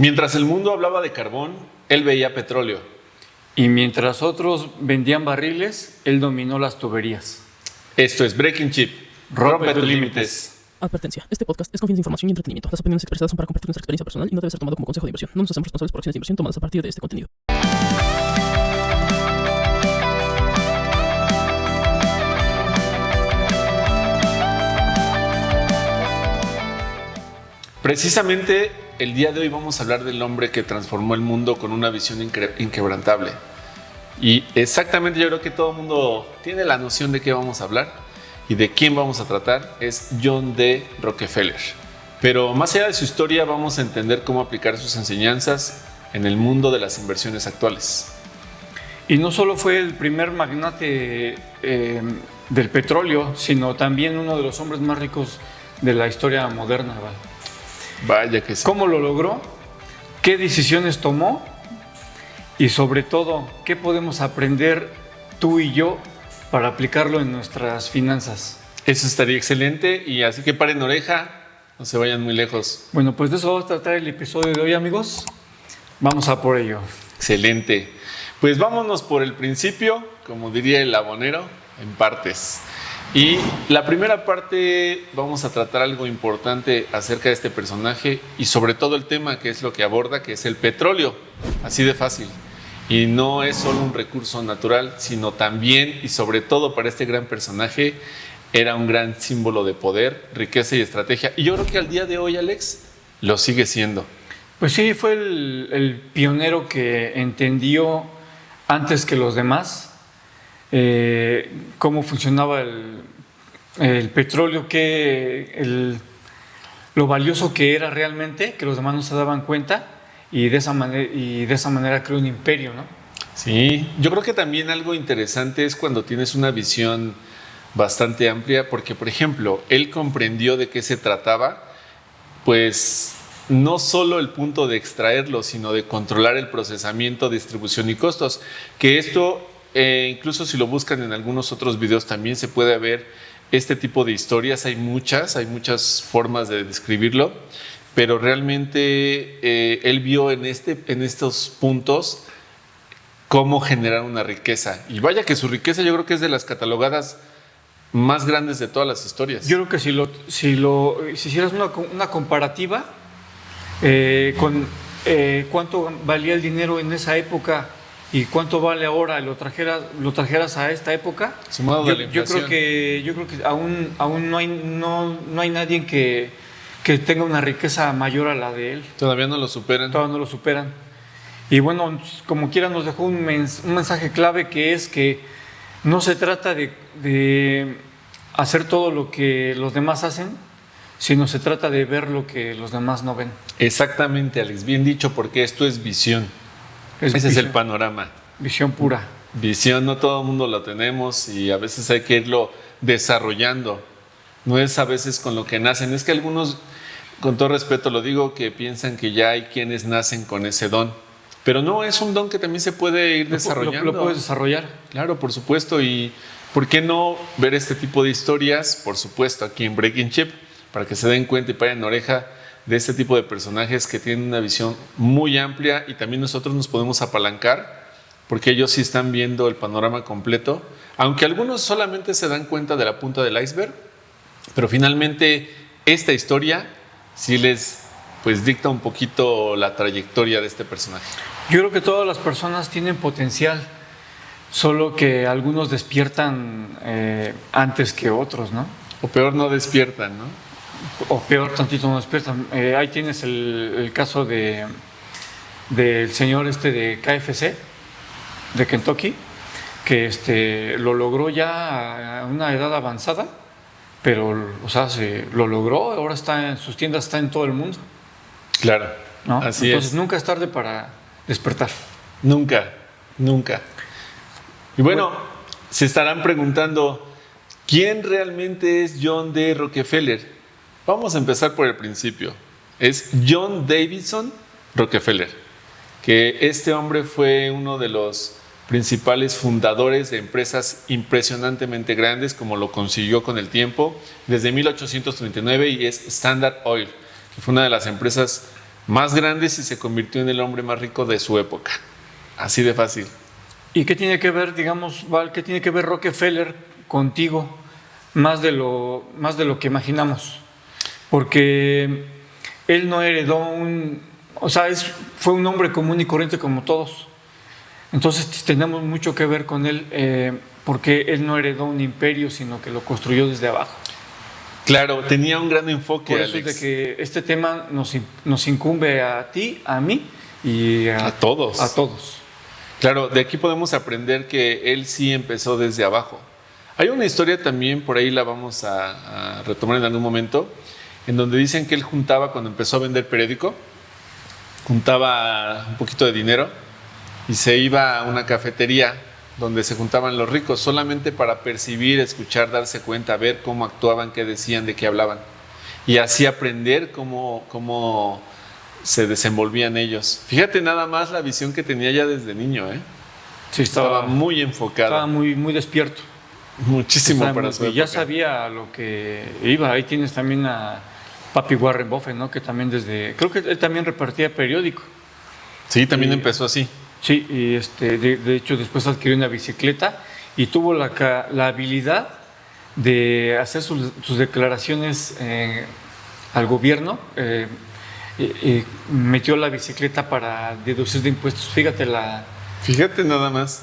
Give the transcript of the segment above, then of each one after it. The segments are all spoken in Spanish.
Mientras el mundo hablaba de carbón, él veía petróleo. Y mientras otros vendían barriles, él dominó las tuberías. Esto es Breaking Chip. Rompe tus límites. Advertencia. Este podcast es con fines de información y entretenimiento. Las opiniones expresadas son para compartir nuestra experiencia personal y no debe ser tomado como consejo de inversión. No nos hacemos responsables por acciones de inversión tomadas a partir de este contenido. Precisamente el día de hoy vamos a hablar del hombre que transformó el mundo con una visión inquebrantable. Y exactamente yo creo que todo el mundo tiene la noción de qué vamos a hablar y de quién vamos a tratar. Es John D. Rockefeller. Pero más allá de su historia vamos a entender cómo aplicar sus enseñanzas en el mundo de las inversiones actuales. Y no solo fue el primer magnate del petróleo, sino también uno de los hombres más ricos de la historia moderna, ¿vale? Vaya que sí. ¿Cómo lo logró? ¿Qué decisiones tomó? Y sobre todo, ¿qué podemos aprender tú y yo para aplicarlo en nuestras finanzas? Eso estaría excelente y así que paren oreja, no se vayan muy lejos. Bueno, pues de eso vamos a tratar el episodio de hoy, amigos. Vamos a por ello. Excelente. Pues vámonos por el principio, como diría el abonero, en partes. Y la primera parte vamos a tratar algo importante acerca de este personaje y sobre todo el tema que es lo que aborda, que es el petróleo. Así de fácil. Y no es solo un recurso natural, sino también y sobre todo para este gran personaje era un gran símbolo de poder, riqueza y estrategia. Y yo creo que al día de hoy, Alex, lo sigue siendo. Pues sí, fue el pionero que entendió antes que los demás cómo funcionaba el petróleo, lo valioso que era realmente, que los demás no se daban cuenta, y de esa manera creó un imperio, ¿no? Sí, yo creo que también algo interesante es cuando tienes una visión bastante amplia, porque por ejemplo, él comprendió de qué se trataba, pues no solo el punto de extraerlo, sino de controlar el procesamiento, distribución y costos, que esto incluso si lo buscan en algunos otros videos también se puede ver este tipo de historias. Hay muchas formas de describirlo, pero realmente él vio en estos puntos cómo generar una riqueza. Y vaya que su riqueza yo creo que es de las catalogadas más grandes de todas las historias. Yo creo que si hicieras una comparativa con cuánto valía el dinero en esa época y cuánto vale ahora, lo trajeras a esta época, sumado de la inflación. Yo creo que aún no hay nadie que tenga una riqueza mayor a la de él. Todavía no lo superan. Todavía no lo superan. Y bueno, como quiera nos dejó un mensaje clave, que es que no se trata de hacer todo lo que los demás hacen, sino se trata de ver lo que los demás no ven. Exactamente, Alex, bien dicho, porque esto es visión. Ese es el panorama. Visión pura. Visión, no todo el mundo lo tenemos y a veces hay que irlo desarrollando. No es a veces con lo que nacen. Es que algunos, con todo respeto lo digo, que piensan que ya hay quienes nacen con ese don. Pero no, es un don que también se puede ir desarrollando. Lo puedes desarrollar. Claro, por supuesto. Y ¿por qué no ver este tipo de historias? Por supuesto, aquí en Breaking Chip, para que se den cuenta y paren oreja de este tipo de personajes que tienen una visión muy amplia y también nosotros nos podemos apalancar porque ellos sí están viendo el panorama completo, aunque algunos solamente se dan cuenta de la punta del iceberg, pero finalmente esta historia sí les dicta un poquito la trayectoria de este personaje. Yo creo que todas las personas tienen potencial, solo que algunos despiertan antes que otros, ¿no? O peor, no despiertan, ¿no? O peor, tantito no despiertan. Ahí tienes el caso del señor de KFC, de Kentucky, que lo logró ya a una edad avanzada, pero lo logró, ahora sus tiendas están en todo el mundo. Claro, ¿no? Así Entonces es. Nunca es tarde para despertar. Nunca. Y bueno, se estarán preguntando, ¿quién realmente es John D. Rockefeller? Vamos a empezar por el principio. Es John Davidson Rockefeller, que este hombre fue uno de los principales fundadores de empresas impresionantemente grandes, como lo consiguió con el tiempo, desde 1839, y es Standard Oil, que fue una de las empresas más grandes y se convirtió en el hombre más rico de su época. Así de fácil. ¿Y qué tiene que ver, digamos, Val, qué tiene que ver Rockefeller contigo más de lo que imaginamos? Porque él no heredó o sea, fue un hombre común y corriente como todos. Entonces tenemos mucho que ver con él, porque él no heredó un imperio, sino que lo construyó desde abajo. Claro, tenía un gran enfoque, Por eso Alex. es de que este tema nos incumbe a ti, a mí y A todos. A todos. Claro, de aquí podemos aprender que él sí empezó desde abajo. Hay una historia también, por ahí la vamos a retomar en algún momento, en donde dicen que él juntaba, cuando empezó a vender periódico, juntaba un poquito de dinero y se iba a una cafetería donde se juntaban los ricos solamente para percibir, escuchar, darse cuenta, ver cómo actuaban, qué decían, de qué hablaban. Y así aprender cómo se desenvolvían ellos. Fíjate nada más la visión que tenía ya desde niño, ¿eh? Sí, Estaba muy enfocado. Estaba muy, muy despierto. Muchísimo para su Y ya época. sabía a lo que iba. Ahí tienes también a Papi Warren Buffett, ¿no? Que también creo que él también repartía periódico. Sí, también Y- empezó así. Sí, y de hecho después adquirió una bicicleta y tuvo la habilidad de hacer sus declaraciones al gobierno. Y metió la bicicleta para deducir de impuestos. Fíjate Fíjate nada más.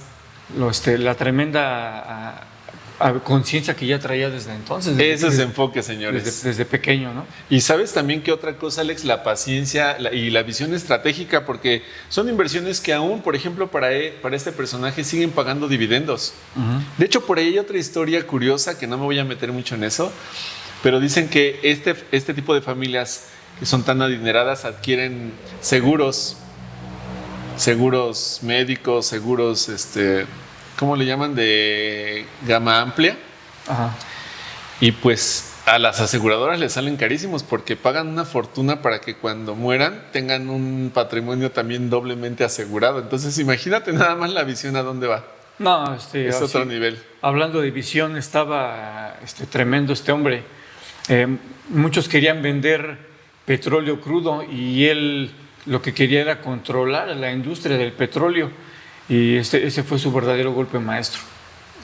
la tremenda conciencia que ya traía desde entonces. Ese es enfoque, señores. Desde pequeño, ¿no? Y sabes también que otra cosa, Alex, la paciencia y la visión estratégica, porque son inversiones que aún, por ejemplo, para este personaje siguen pagando dividendos. Uh-huh. De hecho, por ahí hay otra historia curiosa, que no me voy a meter mucho en eso, pero dicen que este tipo de familias que son tan adineradas adquieren seguros médicos, seguros, ¿cómo le llaman? De gama amplia. Ajá. Y pues a las aseguradoras les salen carísimos porque pagan una fortuna para que cuando mueran tengan un patrimonio también doblemente asegurado. Entonces imagínate nada más la visión a dónde va. No, Es otro nivel. Hablando de visión, estaba tremendo este hombre. Muchos querían vender petróleo crudo y él lo que quería era controlar la industria del petróleo, y ese fue su verdadero golpe maestro.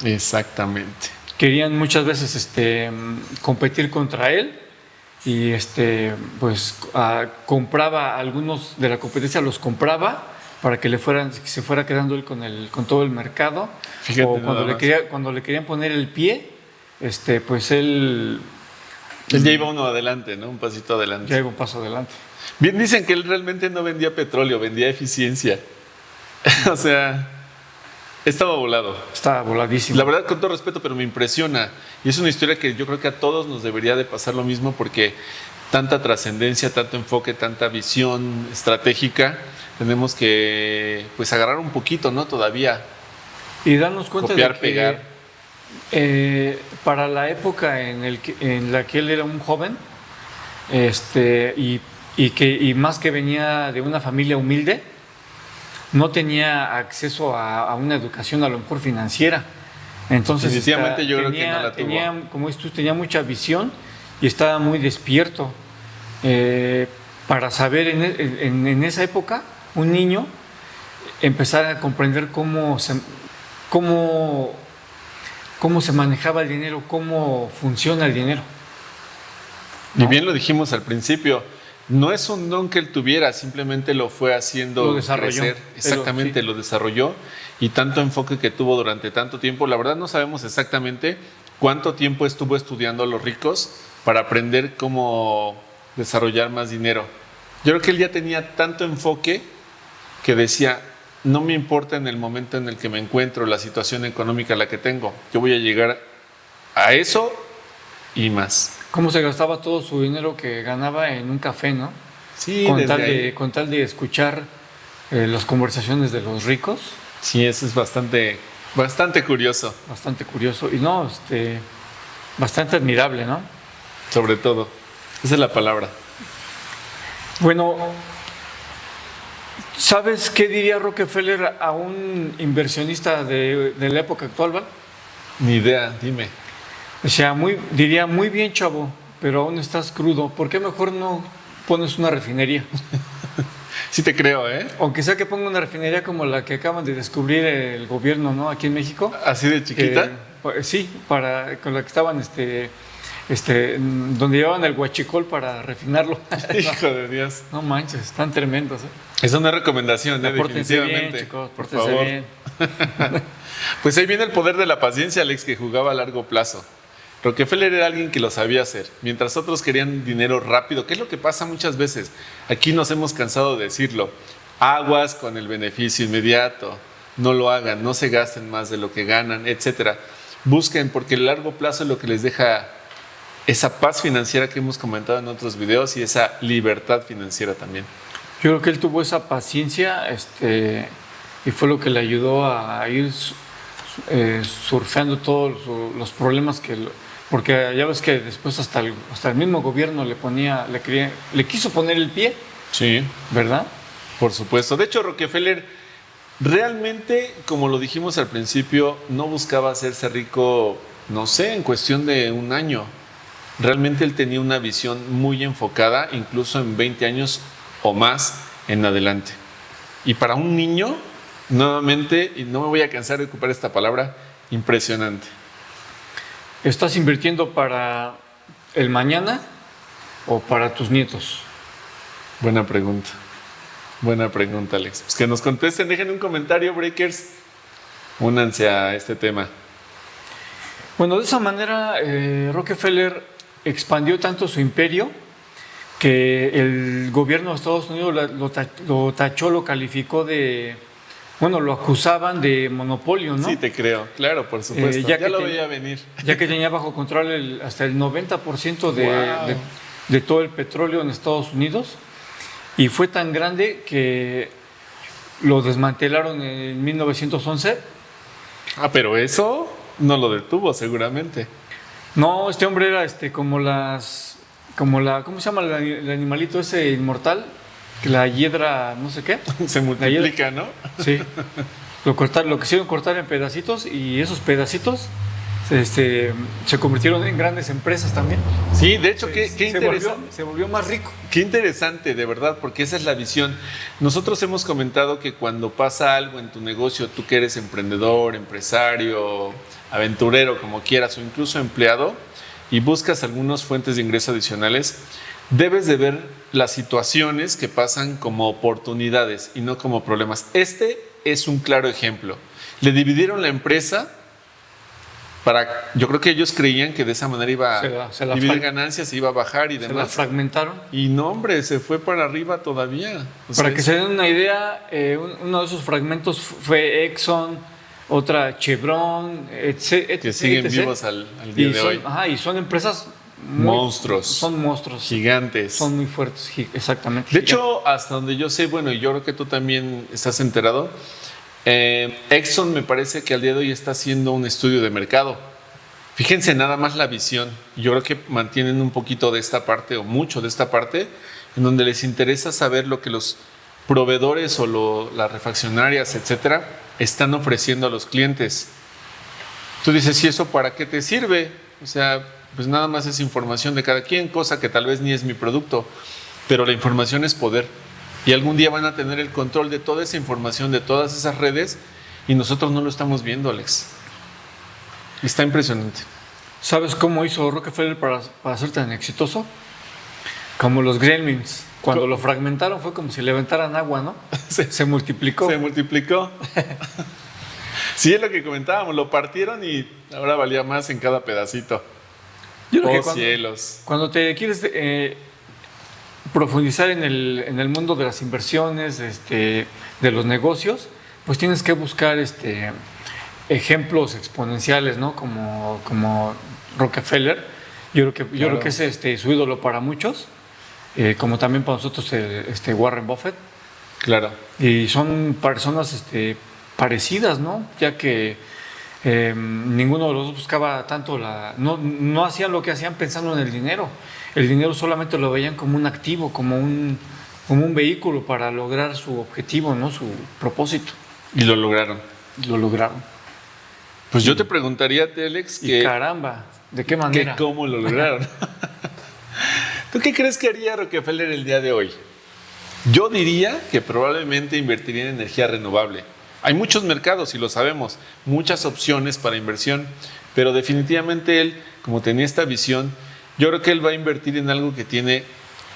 Exactamente. Querían muchas veces competir contra él y pues compraba algunos de la competencia, los compraba para que se fuera quedando él con todo el mercado. Fíjate, o cuando le querían poner el pie, pues él ya iba uno adelante, ¿no? Un pasito adelante. ya iba un paso adelante. Bien, dicen que él realmente no vendía petróleo, vendía eficiencia. O sea, estaba volado. Estaba voladísimo. La verdad, con todo respeto, pero me impresiona. Y es una historia que yo creo que a todos nos debería de pasar lo mismo, porque tanta trascendencia, tanto enfoque, tanta visión estratégica, tenemos que pues agarrar un poquito, ¿no? Todavía. Y darnos cuenta Copiar, de que pegar. Para la época en la que él era un joven, y más que venía de una familia humilde, no tenía acceso a una educación a lo mejor financiera. Entonces, Definitivamente yo creo que no la tuvo. como dices tú, tenía mucha visión y estaba muy despierto para saber en esa época, un niño empezar a comprender cómo se manejaba el dinero, cómo funciona el dinero. Y bien lo dijimos al principio, no es un don que él tuviera, simplemente lo fue haciendo Lo desarrolló. crecer. Exactamente, Sí. lo desarrolló, y tanto enfoque que tuvo durante tanto tiempo. La verdad no sabemos exactamente cuánto tiempo estuvo estudiando a los ricos para aprender cómo desarrollar más dinero. Yo creo que él ya tenía tanto enfoque que decía, no me importa en el momento en el que me encuentro, la situación económica la que tengo, yo voy a llegar a eso y más. Cómo se gastaba todo su dinero que ganaba en un café, ¿no? Sí, Con tal de escuchar las conversaciones de los ricos. Sí, eso es bastante curioso, Bastante curioso y bastante admirable, ¿no? sobre todo. Esa es la palabra. Bueno, ¿sabes qué diría Rockefeller a un inversionista de la época actual, Val? Ni idea, dime. O sea, diría, muy bien, chavo, pero aún estás crudo. ¿Por qué mejor no pones una refinería? Sí te creo, ¿eh? Aunque sea que ponga una refinería como la que acaban de descubrir el gobierno, ¿no? Aquí en México. ¿Así de chiquita? Sí, con la que estaban, donde llevaban el huachicol para refinarlo. Hijo de Dios. No manches, están tremendos, ¿eh? Es una recomendación, Pórtense definitivamente. bien, chicos, por pórtense favor. bien. Pues ahí viene el poder de la paciencia, Alex, que jugaba a largo plazo. Rockefeller era alguien que lo sabía hacer, mientras otros querían dinero rápido, que es lo que pasa muchas veces. Aquí nos hemos cansado de decirlo. Aguas con el beneficio inmediato, no lo hagan, no se gasten más de lo que ganan, etcétera. Busquen, porque el largo plazo es lo que les deja esa paz financiera que hemos comentado en otros videos y esa libertad financiera también. Yo creo que él tuvo esa paciencia, y fue lo que le ayudó a ir surfeando todos los problemas porque ya ves que después hasta el mismo gobierno le quiso poner el pie. Sí, ¿Verdad? por supuesto. De hecho, Rockefeller realmente, como lo dijimos al principio, no buscaba hacerse rico, no sé, en cuestión de un año. Realmente él tenía una visión muy enfocada, incluso en 20 años o más en adelante. Y para un niño, nuevamente, y no me voy a cansar de ocupar esta palabra, impresionante. ¿Estás invirtiendo para el mañana o para tus nietos? Buena pregunta. Buena pregunta, Alex. Pues que nos contesten, dejen un comentario, Breakers. Únanse a este tema. Bueno, de esa manera Rockefeller expandió tanto su imperio que el gobierno de Estados Unidos lo tachó, lo calificó lo acusaban de monopolio, ¿no? Sí, te creo, claro, por supuesto. Ya lo veía venir. Ya que tenía bajo control hasta el 90% de todo el petróleo en Estados Unidos, y fue tan grande que lo desmantelaron en 1911. Pero eso no lo detuvo seguramente. No, este hombre era ¿cómo se llama el animalito ese inmortal? La hiedra, no sé qué. Se multiplica, ¿no? Sí. Lo quisieron cortar en pedacitos, y esos pedacitos se convirtieron en grandes empresas también. Sí, de hecho, qué interesante. Se volvió más rico. Qué interesante, de verdad, porque esa es la visión. Nosotros hemos comentado que cuando pasa algo en tu negocio, tú que eres emprendedor, empresario, aventurero, como quieras, o incluso empleado, y buscas algunas fuentes de ingreso adicionales, debes de ver las situaciones que pasan como oportunidades y no como problemas. Este es un claro ejemplo. Le dividieron la empresa yo creo que ellos creían que de esa manera iba a dividir ganancias, iba a bajar y demás. Se la fragmentaron. Y no, hombre, se fue para arriba todavía. Para que se den una idea, uno de esos fragmentos fue Exxon, otra Chevron, que siguen vivos al día de hoy. Y son empresas monstruos. Son monstruos. Gigantes. Son muy fuertes, exactamente. De hecho, hasta donde yo sé, bueno, y yo creo que tú también estás enterado, Exxon me parece que al día de hoy está haciendo un estudio de mercado. Fíjense nada más la visión. Yo creo que mantienen un poquito de esta parte, o mucho de esta parte, en donde les interesa saber lo que los proveedores o las refaccionarias, etcétera, están ofreciendo a los clientes. Tú dices, ¿y eso para qué te sirve? O sea, pues nada más es información de cada quien, cosa que tal vez ni es mi producto, pero la información es poder. Y algún día van a tener el control de toda esa información, de todas esas redes, y nosotros no lo estamos viendo, Alex. Está impresionante. ¿Sabes cómo hizo Rockefeller para ser tan exitoso? Como los gremlins. Cuando lo fragmentaron fue como si levantaran agua, ¿no? Se multiplicó. Se multiplicó. Sí, es lo que comentábamos. Lo partieron y ahora valía más en cada pedacito. Yo creo que cielos. Cuando te quieres profundizar en el mundo de las inversiones, de los negocios, pues tienes que buscar ejemplos exponenciales, ¿no? Como Rockefeller. Yo creo que es su ídolo para muchos, como también para nosotros Warren Buffett. Claro. Y son personas parecidas, ¿no? Ya que ninguno de los dos buscaba tanto no hacían lo que hacían pensando en el dinero. El dinero solamente lo veían como un activo, como un vehículo para lograr su objetivo, ¿no? Su propósito. Y lo lograron. Pues yo te preguntaría, Alex, y caramba, ¿de qué manera? ¿Cómo lo lograron? ¿Tú qué crees que haría Rockefeller el día de hoy? Yo diría que probablemente invertiría en energía renovable. Hay muchos mercados y lo sabemos, muchas opciones para inversión, pero definitivamente él, como tenía esta visión, yo creo que él va a invertir en algo que tiene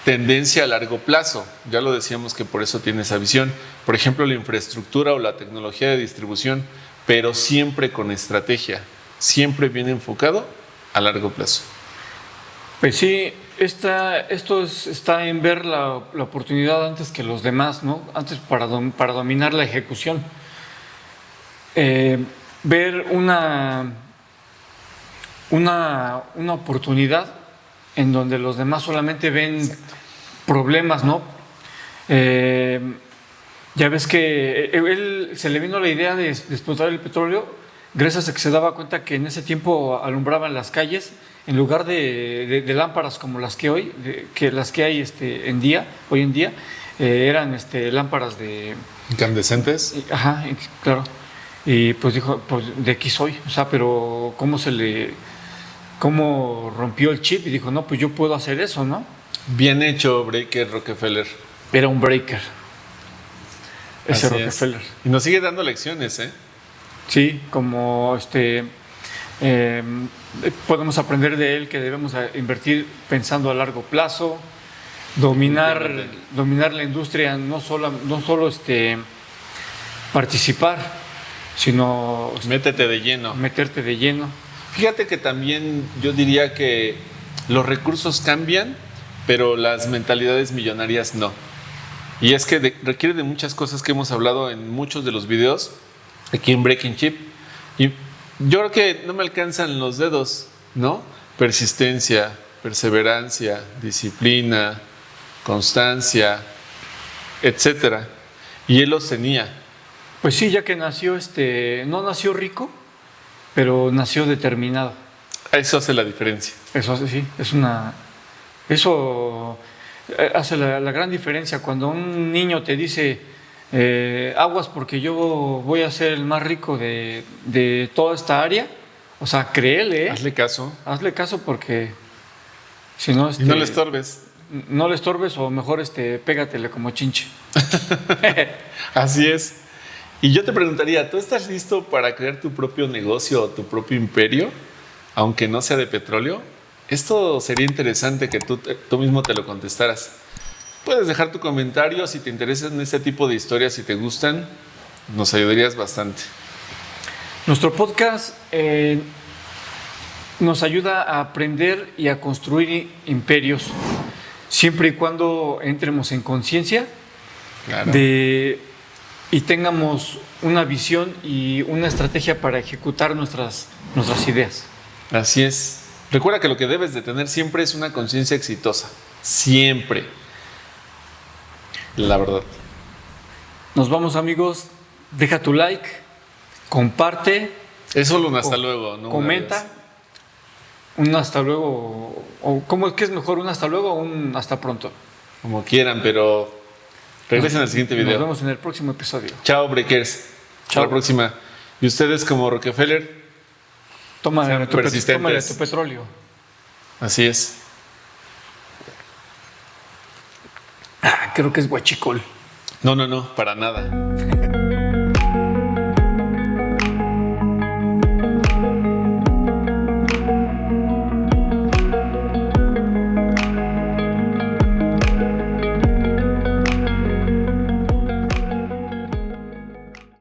tendencia a largo plazo. Ya lo decíamos que por eso tiene esa visión. Por ejemplo, la infraestructura o la tecnología de distribución, pero siempre con estrategia, siempre bien enfocado a largo plazo. Pues sí, está en ver la oportunidad antes que los demás, ¿no? Antes para dominar la ejecución. Ver una oportunidad en donde los demás solamente ven problemas, ¿no? Ya ves que él se le vino la idea de explotar el petróleo gracias a que se daba cuenta que en ese tiempo alumbraban las calles en lugar de lámparas como las que hoy, las que hay hoy en día, eran lámparas de ¿Incandescentes? Ajá, claro. Y pues dijo, pues de aquí soy, o sea, pero cómo rompió el chip y dijo, no, pues yo puedo hacer eso, ¿no? Bien hecho, Breaker Rockefeller. Era un breaker. Ese Así Rockefeller. es. Y nos sigue dando lecciones, ¿eh? Sí, como podemos aprender de él que debemos invertir pensando a largo plazo, dominar la industria, no solo participar, sino Métete de lleno. meterte de lleno. Fíjate que también yo diría que los recursos cambian, pero las mentalidades millonarias no. Y es que requiere de muchas cosas que hemos hablado en muchos de los videos aquí en Breaking Chip. Y yo creo que no me alcanzan los dedos, ¿no? Persistencia, perseverancia, disciplina, constancia, etcétera. Y él los tenía. Pues sí, ya que nació, no nació rico, pero nació determinado. Eso hace la diferencia. Eso hace, sí, eso hace la gran diferencia. Cuando un niño te dice, aguas porque yo voy a ser el más rico de toda esta área, o sea, créele, Hazle caso. hazle caso porque si no, Y no le estorbes. no le estorbes o mejor pégatele como chinche. Así es. Y yo te preguntaría, ¿tú estás listo para crear tu propio negocio o tu propio imperio, aunque no sea de petróleo? Esto sería interesante que tú mismo te lo contestaras. Puedes dejar tu comentario si te interesan este tipo de historias, si te gustan, nos ayudarías bastante. Nuestro podcast nos ayuda a aprender y a construir imperios, siempre y cuando entremos en conciencia Claro. y tengamos una visión y una estrategia para ejecutar nuestras ideas. Así es. Recuerda que lo que debes de tener siempre es una conciencia exitosa. Siempre. La verdad. Nos vamos, amigos. Deja tu like, comparte, Es solo un hasta luego, ¿no? comenta. Un hasta luego, o ¿cómo es que es mejor? ¿Un hasta luego o un hasta pronto? Como quieran, pero regresen al siguiente video. Nos vemos en el próximo episodio. Chao, Breakers. Hasta Chao. la próxima. Y ustedes como Rockefeller, Tómale Sean tu persistentes. petróleo. así es. Creo que es guachicol. No, para nada.